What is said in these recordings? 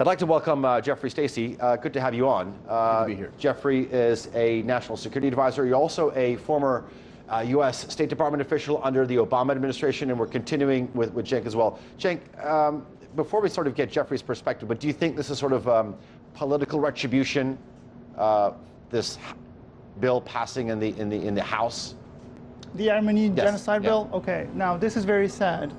I'd like to welcome Jeffrey Stacey. Good to have you on. Good to be here. Jeffrey is a national security advisor. You're also a former U.S. State Department official under the Obama administration, and we're continuing with Cenk as well. Cenk, before we sort of get Jeffrey's perspective, but do you think this is sort of political retribution, this bill passing in the House? The Armenian genocide bill? Yeah. Okay, now this is very sad.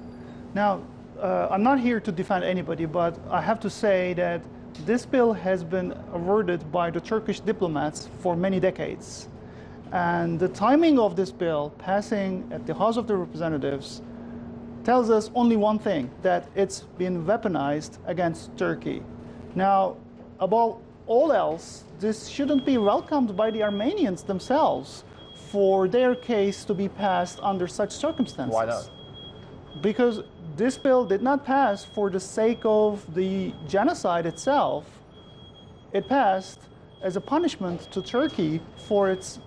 Now, I'm not here to defend anybody, but I have to say that this bill has been awarded by the Turkish diplomats for many decades. And the timing of this bill passing at the House of the Representatives tells us only one thing, that it's been weaponized against Turkey. Now, above all else, this shouldn't be welcomed by the Armenians themselves for their case to be passed under such circumstances. Why not? Because this bill did not pass for the sake of the genocide itself. It passed as a punishment to Turkey for its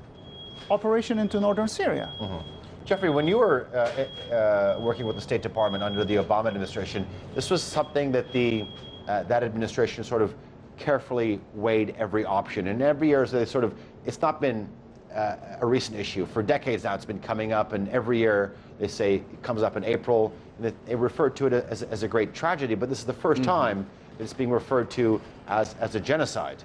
operation into northern Syria. Mm-hmm. Jeffrey, when you were working with the State Department under the Obama administration, this was something that that administration sort of carefully weighed every option. And every year, it's not been a recent issue. For decades now, it's been coming up, and every year they say it comes up in April. And they refer to it as a great tragedy, but this is the first time that it's being referred to as a genocide.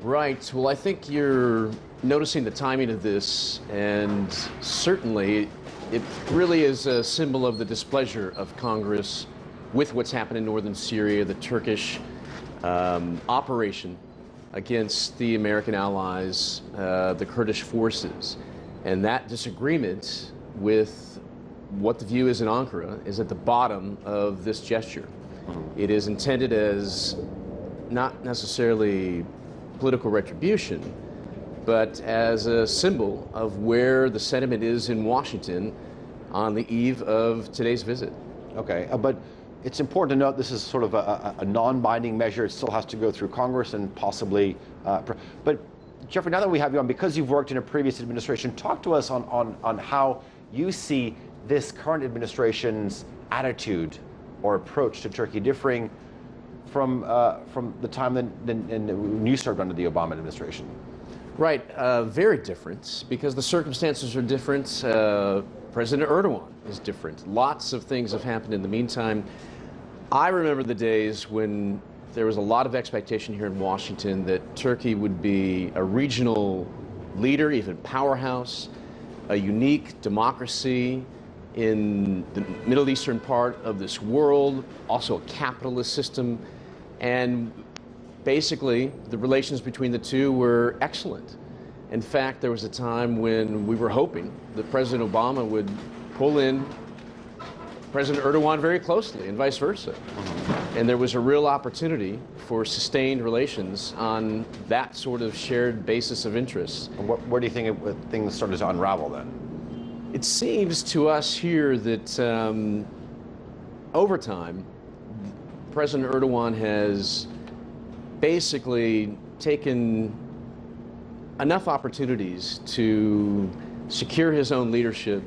Right. Well, I think you're noticing the timing of this, and certainly it really is a symbol of the displeasure of Congress with what's happened in northern Syria, the Turkish operation against the American allies, the Kurdish forces. And that disagreement with what the view is in Ankara is at the bottom of this gesture. It is intended as not necessarily political retribution, but as a symbol of where the sentiment is in Washington on the eve of today's visit. Okay, but it's important to note this is sort of a non-binding measure. It still has to go through Congress and possibly, but Jeffrey, now that we have you on, because you've worked in a previous administration, talk to us on how you see this current administration's attitude or approach to Turkey differing from the time when you served under the Obama administration. Right, very different, because the circumstances are different. President Erdogan is different. Lots of things have happened in the meantime. I remember the days when there was a lot of expectation here in Washington that Turkey would be a regional leader, even powerhouse, a unique democracy in the Middle Eastern part of this world, also a capitalist system, and basically the relations between the two were excellent. In fact, there was a time when we were hoping that President Obama would pull in President Erdogan very closely and vice versa. And there was a real opportunity for sustained relations on that sort of shared basis of interests. And where do you think things started to unravel then? It seems to us here that over time, President Erdogan has basically taken enough opportunities to secure his own leadership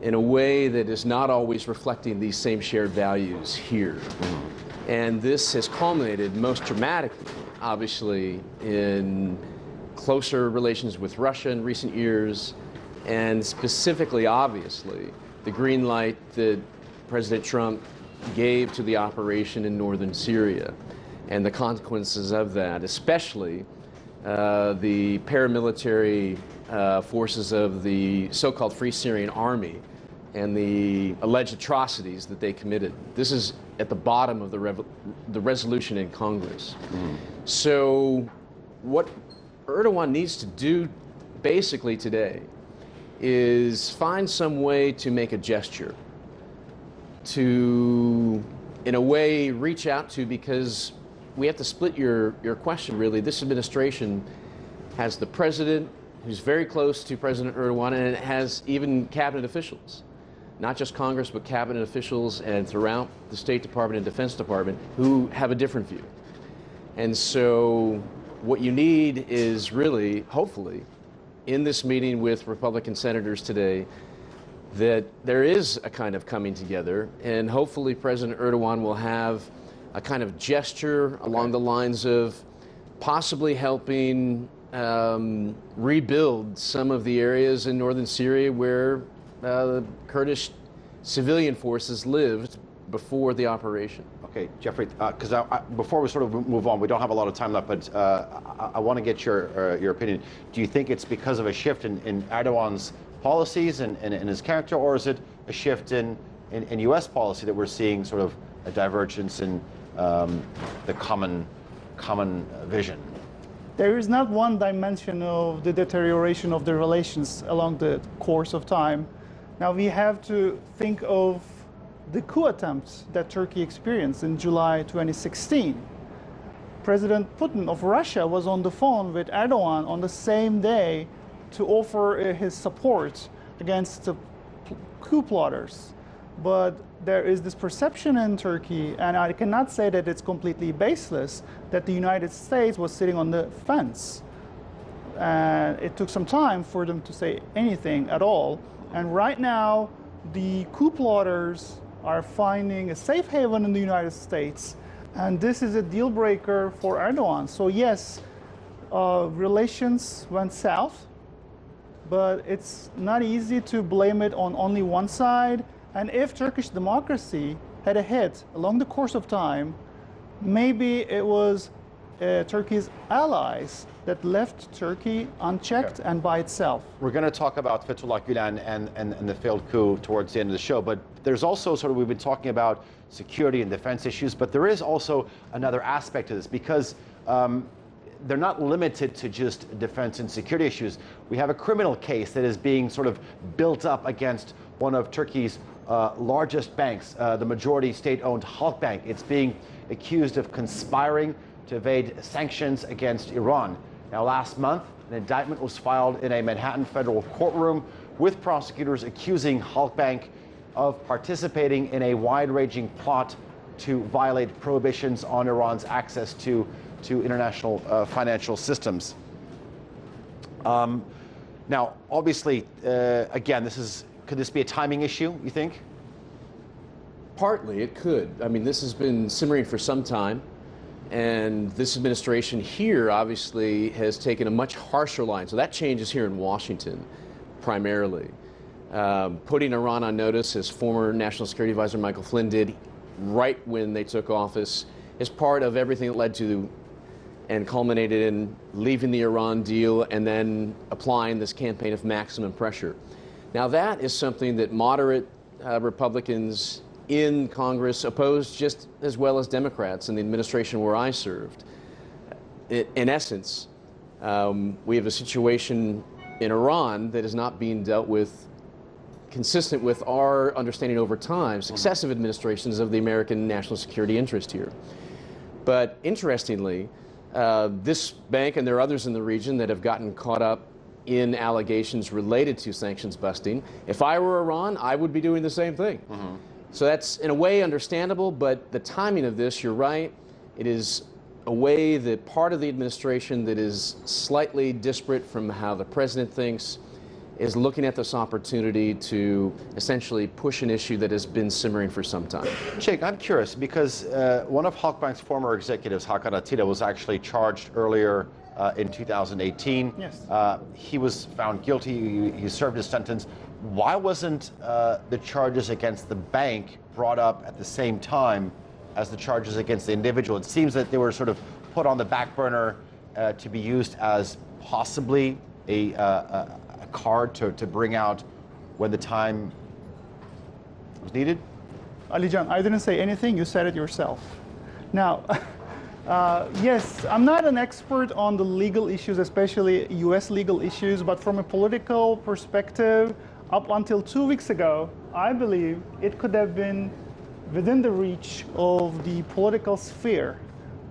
in a way that is not always reflecting these same shared values here. And this has culminated most dramatically, obviously, in closer relations with Russia in recent years, and specifically, obviously, the green light that President Trump gave to the operation in northern Syria and the consequences of that, especially the paramilitary forces of the so-called Free Syrian Army and the alleged atrocities that they committed. This is at the bottom of the resolution in Congress. So what Erdogan needs to do basically today is find some way to make a gesture, to, in a way, reach out to, because we have to split your question, really. This administration has the president, who's very close to President Erdogan, and it has even cabinet officials, not just Congress, but cabinet officials and throughout the State Department and Defense Department who have a different view. And so what you need is really, hopefully, in this meeting with Republican senators today, that there is a kind of coming together, and hopefully President Erdogan will have a kind of gesture along the lines of possibly helping rebuild some of the areas in northern Syria where the Kurdish civilian forces lived before the operation. Okay, Jeffrey, because before we sort of move on, we don't have a lot of time left, but I want to get your opinion. Do you think it's because of a shift in Erdogan's policies and his character, or is it a shift in U.S. policy that we're seeing sort of a divergence in the common vision? There is not one dimension of the deterioration of the relations along the course of time. Now we have to think of the coup attempt that Turkey experienced in July 2016. President Putin of Russia was on the phone with Erdogan on the same day to offer his support against the coup plotters. But there is this perception in Turkey, and I cannot say that it's completely baseless, that the United States was sitting on the fence. And it took some time for them to say anything at all. And right now, the coup plotters are finding a safe haven in the United States, and this is a deal breaker for Erdogan. So yes, relations went south, but it's not easy to blame it on only one side. And if Turkish democracy had a hit along the course of time, maybe it was Turkey's allies that left Turkey unchecked and by itself. We're going to talk about Fethullah Gülen and the failed coup towards the end of the show, but there's also sort of, we've been talking about security and defense issues, but there is also another aspect to this, because they're not limited to just defense and security issues. We have a criminal case that is being sort of built up against one of Turkey's largest banks, the majority state-owned Halkbank. It's being accused of conspiring to evade sanctions against Iran. Now, last month, an indictment was filed in a Manhattan federal courtroom with prosecutors accusing Halkbank of participating in a wide-ranging plot to violate prohibitions on Iran's access to international financial systems. Now, obviously, again, could this be a timing issue, you think? Partly, it could. I mean, this has been simmering for some time. And this administration here obviously has taken a much harsher line. So that change is here in Washington, primarily. Putting Iran on notice, as former National Security Advisor Michael Flynn did right when they took office, is part of everything that led to and culminated in leaving the Iran deal and then applying this campaign of maximum pressure. Now that is something that moderate Republicans in Congress opposed just as well as Democrats in the administration where I served. In essence, we have a situation in Iran that is not being dealt with consistent with our understanding over time, successive administrations of the American national security interest here. But interestingly, this bank, and there are others in the region that have gotten caught up in allegations related to sanctions busting. If I were Iran, I would be doing the same thing. So that's in a way understandable, but the timing of this, you're right, it is a way that part of the administration that is slightly disparate from how the president thinks is looking at this opportunity to essentially push an issue that has been simmering for some time. Cenk, I'm curious because one of Halkbank's former executives, Hakan Atilla, was actually charged earlier in 2018. Yes. He was found guilty. He served his sentence. Why wasn't the charges against the bank brought up at the same time as the charges against the individual? It seems that they were sort of put on the back burner to be used as possibly a card to bring out when the time was needed. Alican, I didn't say anything, you said it yourself. Now, yes, I'm not an expert on the legal issues, especially US legal issues, but from a political perspective, up until 2 weeks ago, I believe it could have been within the reach of the political sphere.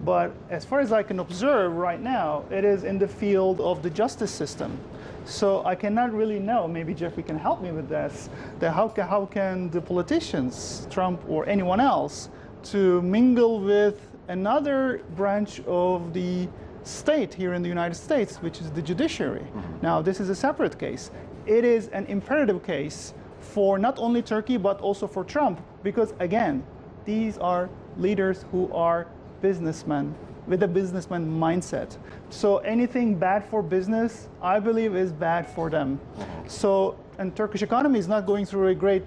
But as far as I can observe right now, it is in the field of the justice system. So I cannot really know, maybe Jeffrey can help me with this, that how can the politicians, Trump or anyone else, to mingle with another branch of the state here in the United States, which is the judiciary. Now, this is a separate case. It is an imperative case for not only Turkey, but also for Trump, because again, these are leaders who are businessmen with a businessman mindset. So anything bad for business, I believe, is bad for them. So, and Turkish economy is not going through a great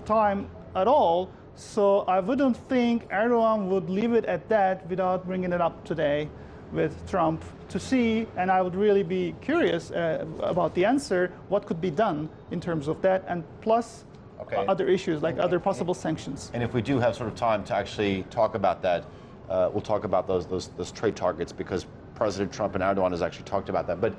time at all. So I wouldn't think Erdogan would leave it at that without bringing it up today with Trump to see, and I would really be curious about the answer, what could be done in terms of that, and plus other issues like other possible sanctions. And if we do have sort of time to actually talk about that, we'll talk about those trade targets, because President Trump and Erdogan has actually talked about that. But